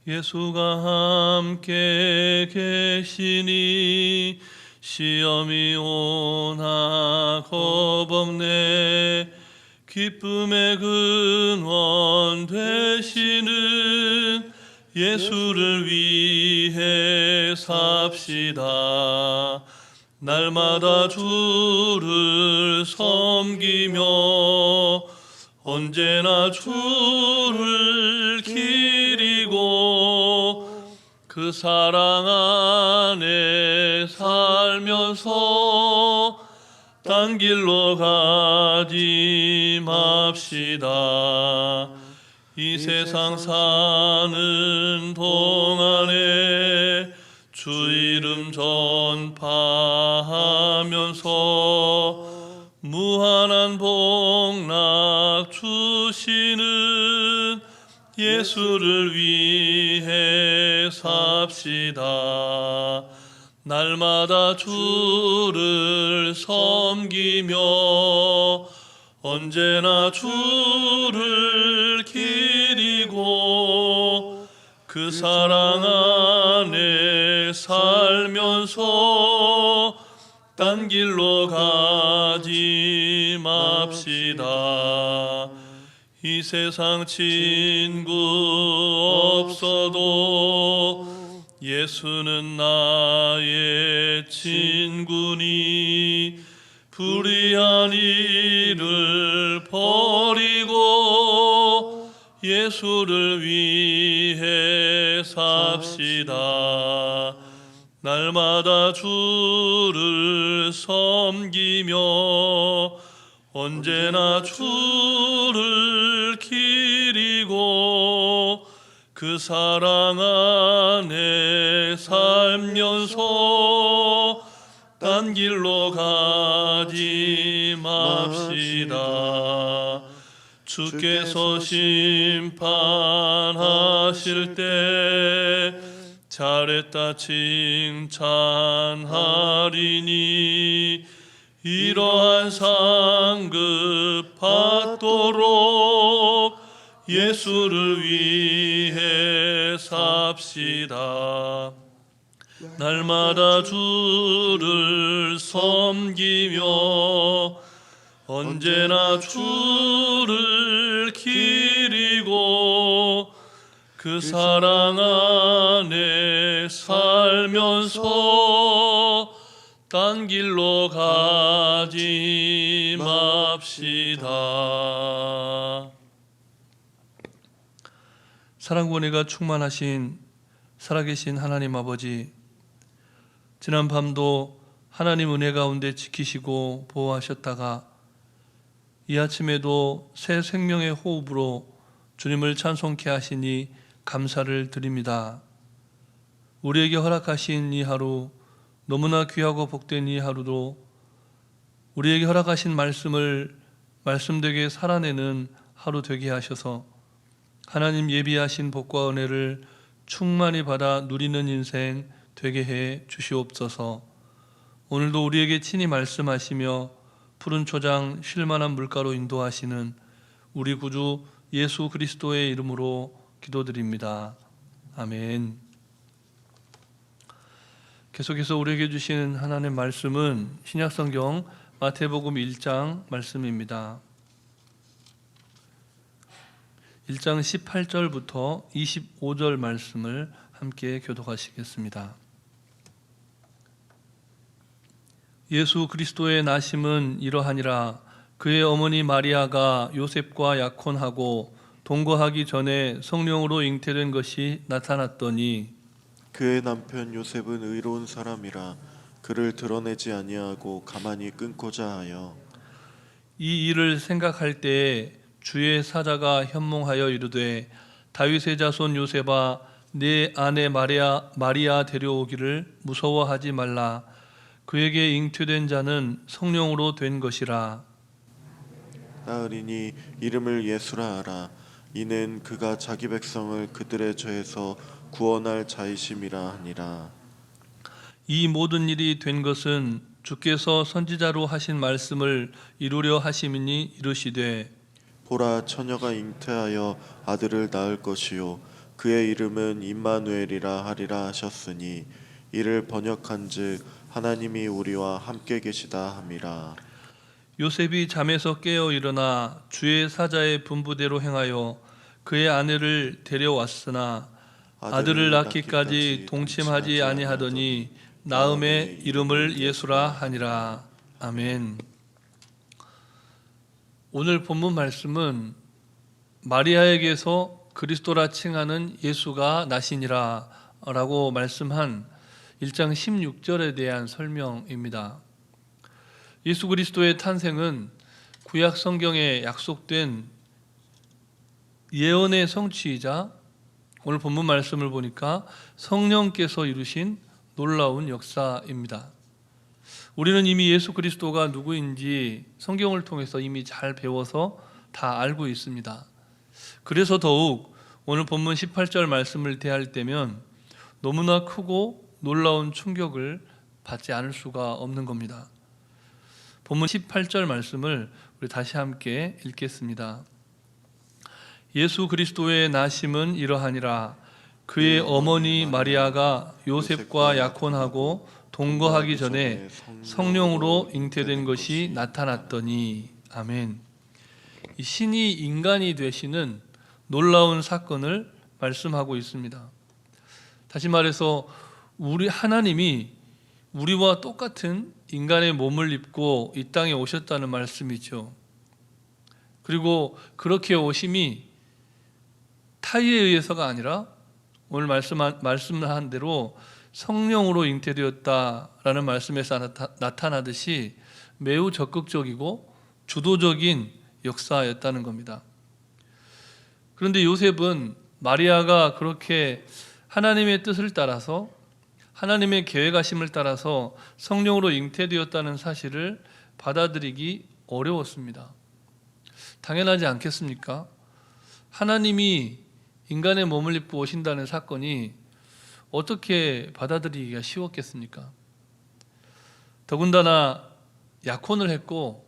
예수가 함께 계시니 시험이 오나 겁없네. 기쁨의 근원 되시는 예수를 위해 삽시다. 날마다 주를 섬기며 언제나 주를 기리고 그 사랑 안에 살면서 딴 길로 가지 맙시다. 이 세상 사는 동안에 주 이름 전파하면서 무한한 복락 주시는 예수를 위해 삽시다. 날마다 주를 섬기며 언제나 주를 기리고 그 사랑 안에 살면서 딴 길로 가지 맙시다. 이 세상 친구 없어도 예수는 나의 친구니 불의한 일을 버리고 예수를 위해 삽시다. 날마다 주를 섬기며 언제나 주를 기리고 그 사랑 안에 살면서 딴 길로 가지 맙시다. 주께서 심판하실 때 잘했다 칭찬하리니 이러한 상급 받도록 예수를 위해 삽시다. 날마다 주를 섬기며 언제나 주를 기리고 그 사랑 안에 살면서 딴 길로 가지 맙시다. 사랑과 은혜가 충만하신 살아계신 하나님 아버지, 지난 밤도 하나님 은혜 가운데 지키시고 보호하셨다가 이 아침에도 새 생명의 호흡으로 주님을 찬송케 하시니 감사를 드립니다. 우리에게 허락하신 이 하루, 너무나 귀하고 복된 이 하루도 우리에게 허락하신 말씀을 말씀되게 살아내는 하루 되게 하셔서 하나님 예비하신 복과 은혜를 충만히 받아 누리는 인생 되게 해 주시옵소서. 오늘도 우리에게 친히 말씀하시며 푸른 초장 쉴만한 물가로 인도하시는 우리 구주 예수 그리스도의 이름으로 기도드립니다. 아멘. 계속해서 우리에게 주시는 하나님의 말씀은 신약성경 마태복음 1장 말씀입니다. 1장 18절부터 25절 말씀을 함께 교독하시겠습니다. 예수 그리스도의 나심은 이러하니라. 그의 어머니 마리아가 요셉과 약혼하고 동거하기 전에 성령으로 잉태된 것이 나타났더니 그의 남편 요셉은 의로운 사람이라 그를 드러내지 아니하고 가만히 끊고자 하여 이 일을 생각할 때에 주의 사자가 현몽하여 이르되 다윗의 자손 요셉아 내 아내 마리아 데려오기를 무서워하지 말라. 그에게 잉태된 자는 성령으로 된 것이라. 따으리니 이름을 예수라 하라. 이는 그가 자기 백성을 그들의 죄에서 구원할 자이심이라 하니라. 이 모든 일이 된 것은 주께서 선지자로 하신 말씀을 이루려 하심이니 이르시되 보라 처녀가 잉태하여 아들을 낳을 것이요 그의 이름은 임마누엘이라 하리라 하셨으니 이를 번역한즉 하나님이 우리와 함께 계시다 함이라. 요셉이 잠에서 깨어 일어나 주의 사자의 분부대로 행하여 그의 아내를 데려왔으나 아들을 낳기까지 동침하지 아니하더니 나음의 이름을 예수라 하니라. 아멘. 오늘 본문 말씀은 마리아에게서 그리스도라 칭하는 예수가 나시니라 라고 말씀한 1장 16절에 대한 설명입니다. 예수 그리스도의 탄생은 구약 성경에 약속된 예언의 성취이자 오늘 본문 말씀을 보니까 성령께서 이루신 놀라운 역사입니다. 우리는 이미 예수 그리스도가 누구인지 성경을 통해서 이미 잘 배워서 다 알고 있습니다. 그래서 더욱 오늘 본문 18절 말씀을 대할 때면 너무나 크고 놀라운 충격을 받지 않을 수가 없는 겁니다. 본문 18절 말씀을 우리 다시 함께 읽겠습니다. 예수 그리스도의 나심은 이러하니라. 그의 어머니 마리아가 요셉과 약혼하고 동거하기 전에 성령으로 잉태된 것이 나타났더니. 아멘. 신이 인간이 되시는 놀라운 사건을 말씀하고 있습니다. 다시 말해서 우리 하나님이 우리와 똑같은 인간의 몸을 입고 이 땅에 오셨다는 말씀이죠. 그리고 그렇게 오심이 타의에 의해서가 아니라 오늘 말씀한 대로 성령으로 잉태되었다라는 말씀에서 나타나듯이 매우 적극적이고 주도적인 역사였다는 겁니다. 그런데 요셉은 마리아가 그렇게 하나님의 뜻을 따라서 하나님의 계획하심을 따라서 성령으로 잉태되었다는 사실을 받아들이기 어려웠습니다. 당연하지 않겠습니까? 하나님이 인간의 몸을 입고 오신다는 사건이 어떻게 받아들이기가 쉬웠겠습니까? 더군다나 약혼을 했고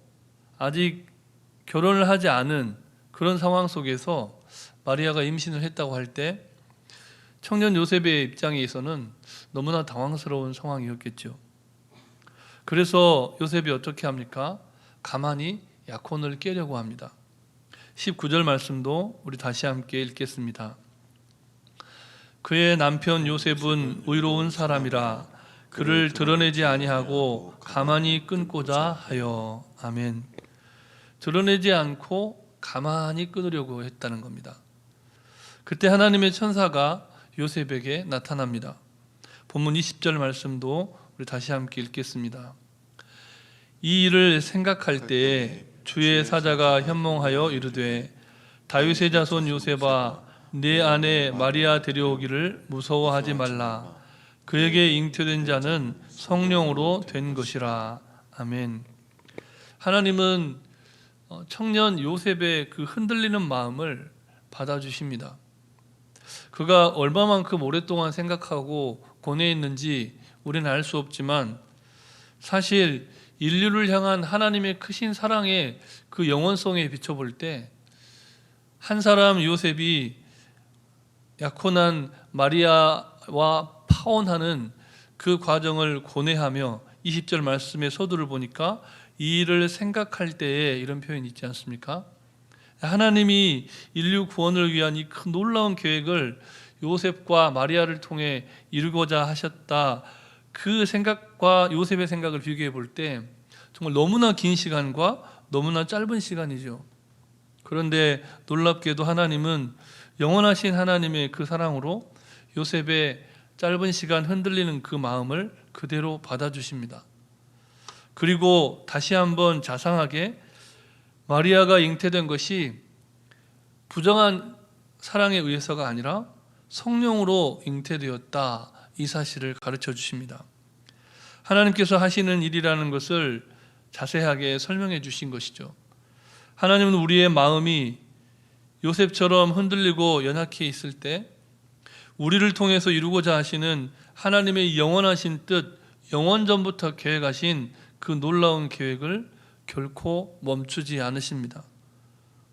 아직 결혼을 하지 않은 그런 상황 속에서 마리아가 임신을 했다고 할 때 청년 요셉의 입장에서는 너무나 당황스러운 상황이었겠죠. 그래서 요셉이 어떻게 합니까? 가만히 약혼을 깨려고 합니다. 19절 말씀도 우리 다시 함께 읽겠습니다. 그의 남편 요셉은 의로운 사람이라 그를 드러내지 아니하고 가만히 끊고자 하여. 아멘. 드러내지 않고 가만히 끊으려고 했다는 겁니다. 그때 하나님의 천사가 요셉에게 나타납니다. 본문 20절 말씀도 우리 다시 함께 읽겠습니다. 이 일을 생각할 때에 주의 사자가 현몽하여 이르되 다윗의 자손 요셉아 내 아내 마리아 데려오기를 무서워하지 말라. 그에게 잉태된 자는 성령으로 된 것이라. 아멘. 하나님은 청년 요셉의 그 흔들리는 마음을 받아주십니다. 그가 얼마만큼 오랫동안 생각하고 고뇌했는지 우리는 알 수 없지만 사실 인류를 향한 하나님의 크신 사랑의 그 영원성에 비춰볼 때 한 사람 요셉이 약혼한 마리아와 파혼하는 그 과정을 고뇌하며 20절 말씀의 서두를 보니까 이 일을 생각할 때에 이런 표현이 있지 않습니까? 하나님이 인류 구원을 위한 이 큰 놀라운 계획을 요셉과 마리아를 통해 이루고자 하셨다. 그 생각과 요셉의 생각을 비교해 볼 때 정말 너무나 긴 시간과 너무나 짧은 시간이죠. 그런데 놀랍게도 하나님은 영원하신 하나님의 그 사랑으로 요셉의 짧은 시간 흔들리는 그 마음을 그대로 받아주십니다. 그리고 다시 한번 자상하게 마리아가 잉태된 것이 부정한 사랑에 의해서가 아니라 성령으로 잉태되었다, 이 사실을 가르쳐 주십니다. 하나님께서 하시는 일이라는 것을 자세하게 설명해 주신 것이죠. 하나님은 우리의 마음이 요셉처럼 흔들리고 연약해 있을 때 우리를 통해서 이루고자 하시는 하나님의 영원하신 뜻, 영원전부터 계획하신 그 놀라운 계획을 결코 멈추지 않으십니다.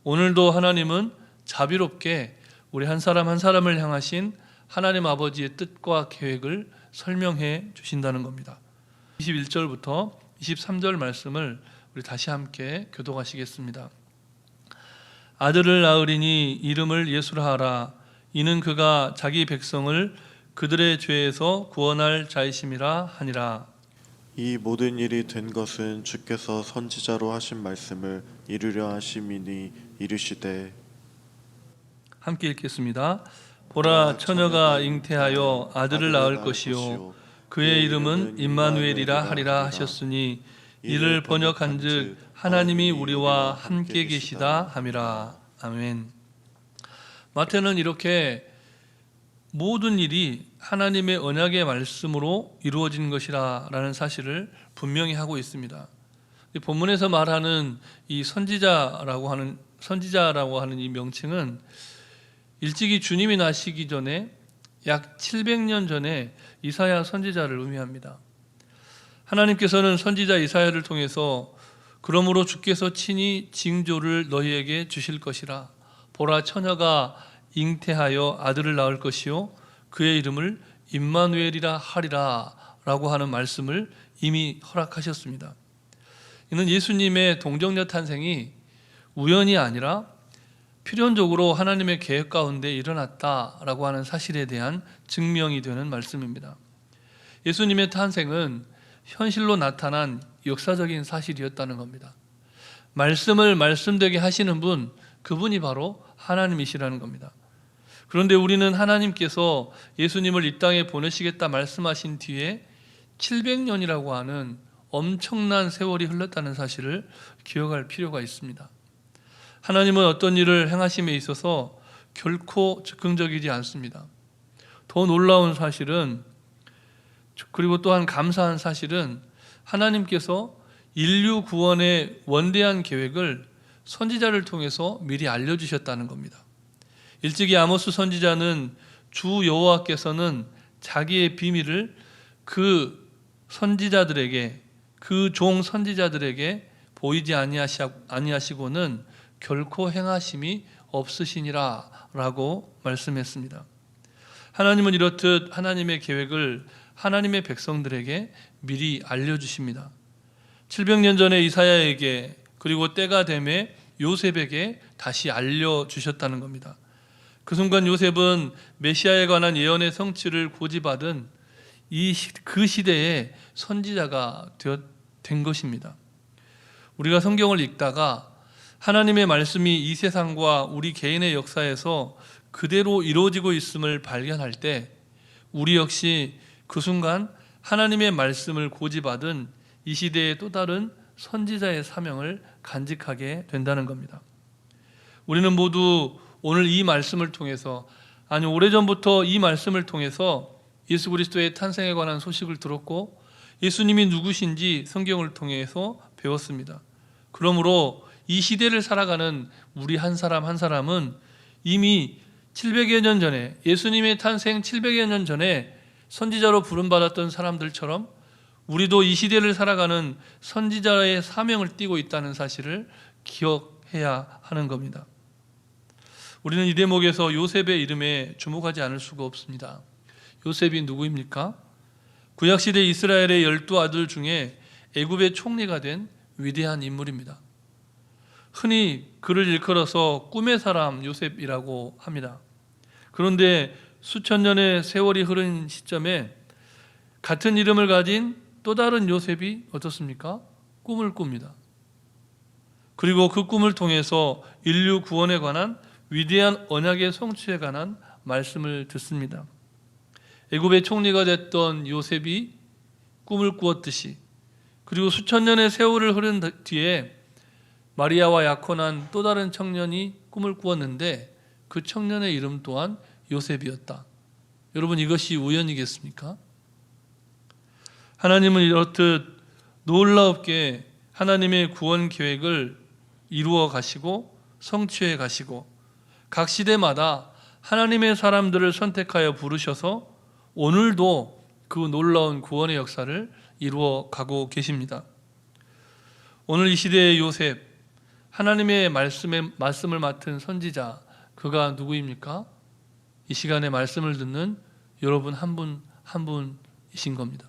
오늘도 하나님은 자비롭게 우리 한 사람 한 사람을 향하신 하나님 아버지의 뜻과 계획을 설명해 주신다는 겁니다. 21절부터 23절 말씀을 우리 다시 함께 교독하시겠습니다. 아들을 낳으리니 이름을 예수라 하라. 이는 그가 자기 백성을 그들의 죄에서 구원할 자이심이라 하니라. 이 모든 일이 된 것은 주께서 선지자로 하신 말씀을 이루려 하심이니 이르시되 함께 읽겠습니다. 보라, 처녀가 잉태하여 아들을 낳을 것이요 그의 이름은 임마누엘이라 하리라 하셨으니 이를 번역한즉 하나님이 우리와 함께 계시다 함이라. 아멘. 마태는 이렇게 모든 일이 하나님의 언약의 말씀으로 이루어진 것이라는 사실을 분명히 하고 있습니다. 본문에서 말하는 이 선지자라고 하는 이 명칭은 일찍이 주님이 나시기 전에 약 700년 전에 이사야 선지자를 의미합니다. 하나님께서는 선지자 이사야를 통해서 그러므로 주께서 친히 징조를 너희에게 주실 것이라. 보라, 처녀가 잉태하여 아들을 낳을 것이요 그의 이름을 임마누엘이라 하리라 라고 하는 말씀을 이미 허락하셨습니다. 이는 예수님의 동정녀 탄생이 우연이 아니라 필연적으로 하나님의 계획 가운데 일어났다라고 하는 사실에 대한 증명이 되는 말씀입니다. 예수님의 탄생은 현실로 나타난 역사적인 사실이었다는 겁니다. 말씀을 말씀되게 하시는 분, 그분이 바로 하나님이시라는 겁니다. 그런데 우리는 하나님께서 예수님을 이 땅에 보내시겠다 말씀하신 뒤에 700년이라고 하는 엄청난 세월이 흘렀다는 사실을 기억할 필요가 있습니다. 하나님은 어떤 일을 행하심에 있어서 결코 즉흥적이지 않습니다. 더 놀라운 사실은, 그리고 또한 감사한 사실은 하나님께서 인류 구원의 원대한 계획을 선지자를 통해서 미리 알려주셨다는 겁니다. 일찍이 아모스 선지자는 주 여호와께서는 자기의 비밀을 그 선지자들에게, 그 종 선지자들에게 보이지 아니하시고는 결코 행하심이 없으시니라 라고 말씀했습니다. 하나님은 이렇듯 하나님의 계획을 하나님의 백성들에게 미리 알려주십니다. 700년 전에 이사야에게, 그리고 때가 되매 요셉에게 다시 알려주셨다는 겁니다. 그 순간 요셉은 메시아에 관한 예언의 성취를 고지받은 그 시대의 선지자가 된 것입니다. 우리가 성경을 읽다가 하나님의 말씀이 이 세상과 우리 개인의 역사에서 그대로 이루어지고 있음을 발견할 때 우리 역시 그 순간 하나님의 말씀을 고지받은 이 시대의 또 다른 선지자의 사명을 간직하게 된다는 겁니다. 우리는 모두 오늘 이 말씀을 통해서, 아니 오래전부터 이 말씀을 통해서 예수 그리스도의 탄생에 관한 소식을 들었고 예수님이 누구신지 성경을 통해서 배웠습니다. 그러므로 이 시대를 살아가는 우리 한 사람 한 사람은 이미 700여 년 전에, 예수님의 탄생 700여 년 전에 선지자로 부름받았던 사람들처럼 우리도 이 시대를 살아가는 선지자의 사명을 띠고 있다는 사실을 기억해야 하는 겁니다. 우리는 이 대목에서 요셉의 이름에 주목하지 않을 수가 없습니다. 요셉이 누구입니까? 구약시대 이스라엘의 12아들 중에 애굽의 총리가 된 위대한 인물입니다. 흔히 그를 일컬어서 꿈의 사람 요셉이라고 합니다. 그런데 수천 년의 세월이 흐른 시점에 같은 이름을 가진 또 다른 요셉이 어떻습니까? 꿈을 꿉니다. 그리고 그 꿈을 통해서 인류 구원에 관한 위대한 언약의 성취에 관한 말씀을 듣습니다. 애굽의 총리가 됐던 요셉이 꿈을 꾸었듯이, 그리고 수천 년의 세월을 흐른 뒤에 마리아와 약혼한 또 다른 청년이 꿈을 꾸었는데 그 청년의 이름 또한 요셉이었다. 여러분, 이것이 우연이겠습니까? 하나님은 이렇듯 놀랍게 하나님의 구원 계획을 이루어 가시고 성취해 가시고 각 시대마다 하나님의 사람들을 선택하여 부르셔서 오늘도 그 놀라운 구원의 역사를 이루어 가고 계십니다. 오늘 이 시대의 요셉, 하나님의 말씀을 맡은 선지자, 그가 누구입니까? 이 시간에 말씀을 듣는 여러분 한 분 한 분이신 겁니다.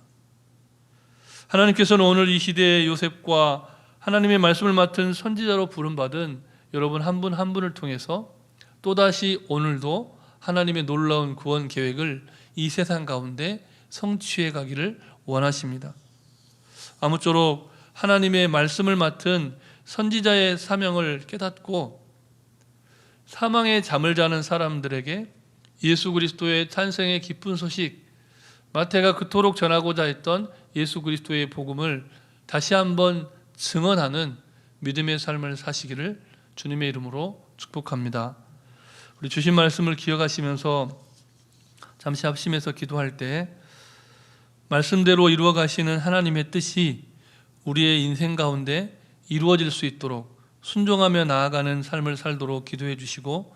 하나님께서는 오늘 이 시대의 요셉과 하나님의 말씀을 맡은 선지자로 부름받은 여러분 한 분 한 분을 통해서 또다시 오늘도 하나님의 놀라운 구원 계획을 이 세상 가운데 성취해 가기를 원하십니다. 아무쪼록 하나님의 말씀을 맡은 선지자의 사명을 깨닫고 사망의 잠을 자는 사람들에게 예수 그리스도의 탄생의 기쁜 소식, 마태가 그토록 전하고자 했던 예수 그리스도의 복음을 다시 한번 증언하는 믿음의 삶을 사시기를 주님의 이름으로 축복합니다. 우리 주신 말씀을 기억하시면서 잠시 합심해서 기도할 때 말씀대로 이루어 가시는 하나님의 뜻이 우리의 인생 가운데 이루어질 수 있도록 순종하며 나아가는 삶을 살도록 기도해 주시고,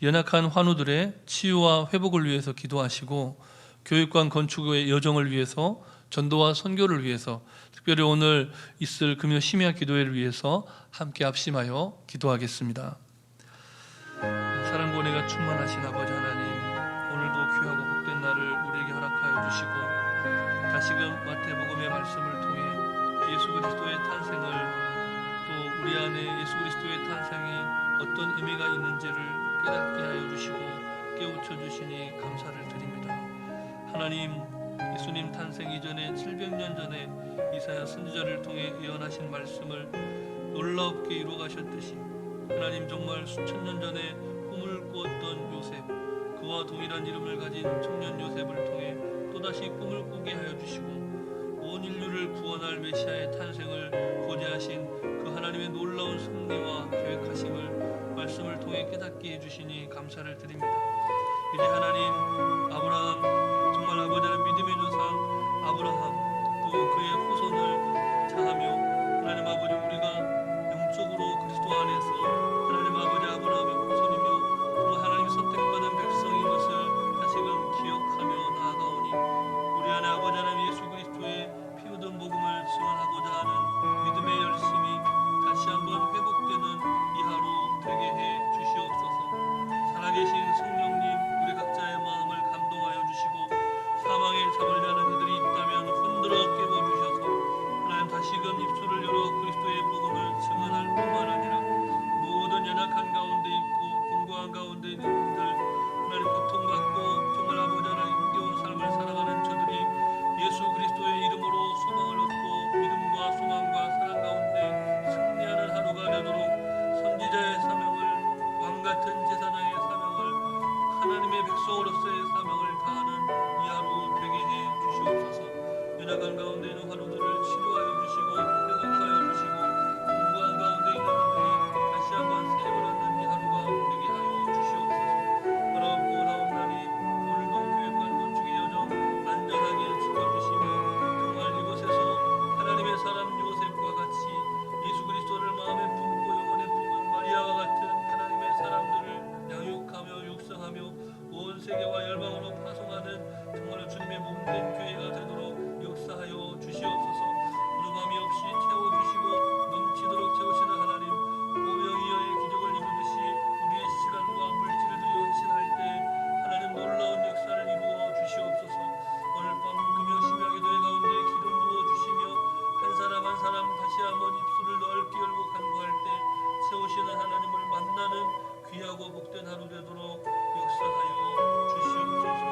연약한 환우들의 치유와 회복을 위해서 기도하시고, 교육관 건축의 여정을 위해서, 전도와 선교를 위해서, 특별히 오늘 있을 금요 심야 기도회를 위해서 함께 합심하여 기도하겠습니다. 사랑과 은혜가 충만하신 아버지 하나님, 오늘도 귀하고 복된 날을 우리에게 허락하여 주시고, 다시금 마태복음의 말씀을 통해 예수 그리스도의 탄생을, 또 우리 안에 예수 그리스도의 탄생이 어떤 의미가 있는지를 깨닫게 하여 주시고 깨우쳐 주시니 감사를 드립니다. 하나님, 예수님 탄생 이전에 700년 전에 이사야 선지자를 통해 예언하신 말씀을 놀랍게 이루어 가셨듯이, 하나님 정말 수천 년 전에 꿈을 꾸었던 요셉, 그와 동일한 이름을 가진 청년 요셉을 통해 또다시 꿈을 꾸게 하여 주시고, 온 인류를 구원할 메시아의 탄생을 고대하신 그 하나님의 놀라운 섭리와 계획하심을 말씀을 통해 깨닫게 해주시니 감사를 드립니다. 이제 하나님, 아브라함, 정말 아버지는 믿음의 조상 아브라함, 또 그의 후손을 자하며 하나님 아버지, 우리가 영적으로 그리스도 안에서 하나님 아버지 아브라함의 후손이며 또 하나님 선택받은 백성인 것을 다시금 기억하며 나아가오니, 우리 안에 아버지 하나님 예수 그리스도의 피 묻은 복음을 증언하고자 하는 믿음의 열심이 다시 한번 회복되는 이 하루 되게 해 주시옵소서. 살아계신 성령님, 우리 각자의 마음을 감동하여 주시고, 사망의 잠을 자는 이들이 있다면 흔들어 깨워주셔서 하나님 다시금 입술을 열어 그리스도의 복음을 증언할 뿐만 아니라 모든 연약한 가운데 있고 공고한 가운데 있는 이들, 하나님 고통받고 정말 아버지 하나님 힘겨운 삶을 살아가는 저들이 예수 그리스도의 이름으로 소망을 얻고 믿음과 소망과 사랑 가운데 승리하는 하루가 되도록 선지자의 사명을, 왕같은 제사장의 사명을, 하나님의 백성으로서의 사명을 다하는 이 하루 되게 해 주시옵소서. 연약한 가운데 있는 환우들을 치료하여 주시고 회복하여 주시고, 공부한 가운데 있는 이들이 다시 한번 세임을 얻는 이 하루가 되게 하여 주시옵소서. 바라옵고 나옵나니 오늘도 교육관 건축의 여정 안전하게 지켜주시며, 정말 이곳에서 하나님의 사람 요셉과 같이 예수 그리스도를 마음에 품고 영혼에 품은 마리아와 같은 하나님의 사람들을 양육하며 육성하며 온 세계와 열방으로 파송하는 정말 주님의 몸된 교회가 되도록 역사하여 주시옵소서. 부족함이 없이 채워주시고 넘치도록 채우시는 하나님, 오병이어의 기적을 이루듯이 우리의 시간과 물질을 들여 헌신할 때 하나님 놀라운 역사를 이루어 주시옵소서. 오늘 밤 금요 심야 기도회 가운데 기름 부어 주시며 한 사람 한 사람 다시 한번 입술을 넓게 열고 간구할 때 채우시는 하나님을 만나는 귀하고 복된 하루 되도록 역사하여 주시옵소서.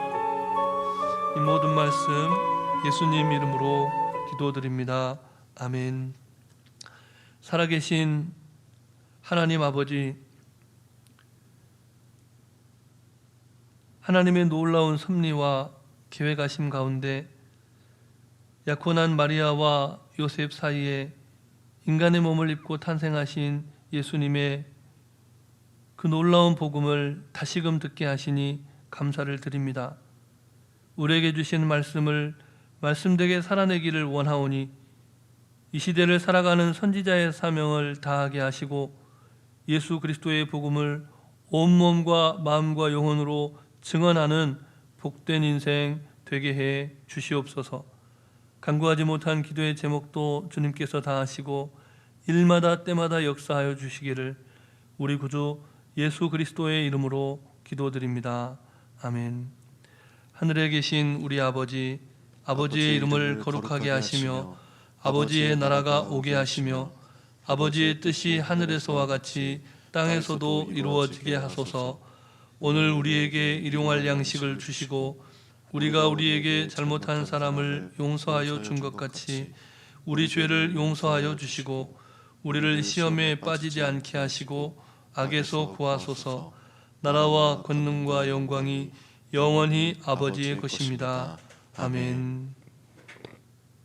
이 모든 말씀 예수님 이름으로 기도드립니다. 아멘. 살아계신 하나님 아버지, 하나님의 놀라운 섭리와 계획하심 가운데 약혼한 마리아와 요셉 사이에 인간의 몸을 입고 탄생하신 예수님의 그 놀라운 복음을 다시금 듣게 하시니 감사를 드립니다. 우리에게 주신 말씀을 말씀되게 살아내기를 원하오니 이 시대를 살아가는 선지자의 사명을 다하게 하시고 예수 그리스도의 복음을 온몸과 마음과 영혼으로 증언하는 복된 인생 되게 해 주시옵소서. 간구하지 못한 기도의 제목도 주님께서 다하시고 일마다 때마다 역사하여 주시기를 우리 구주 예수 그리스도의 이름으로 기도드립니다. 아멘. 하늘에 계신 우리 아버지, 아버지의 이름을 거룩하게 하시며 아버지의 나라가 오게 하시며 아버지의 뜻이 하늘에서와 같이 땅에서도 이루어지게 하소서. 오늘 우리에게 일용할 양식을 주시고 우리가 우리에게 잘못한 사람을 용서하여 준 것 같이 우리 죄를 용서하여 주시고 우리를 시험에 빠지지 않게 하시고 악에서 구하소서. 나라와 권능과 영광이 영원히 아버지의 것입니다. 아멘.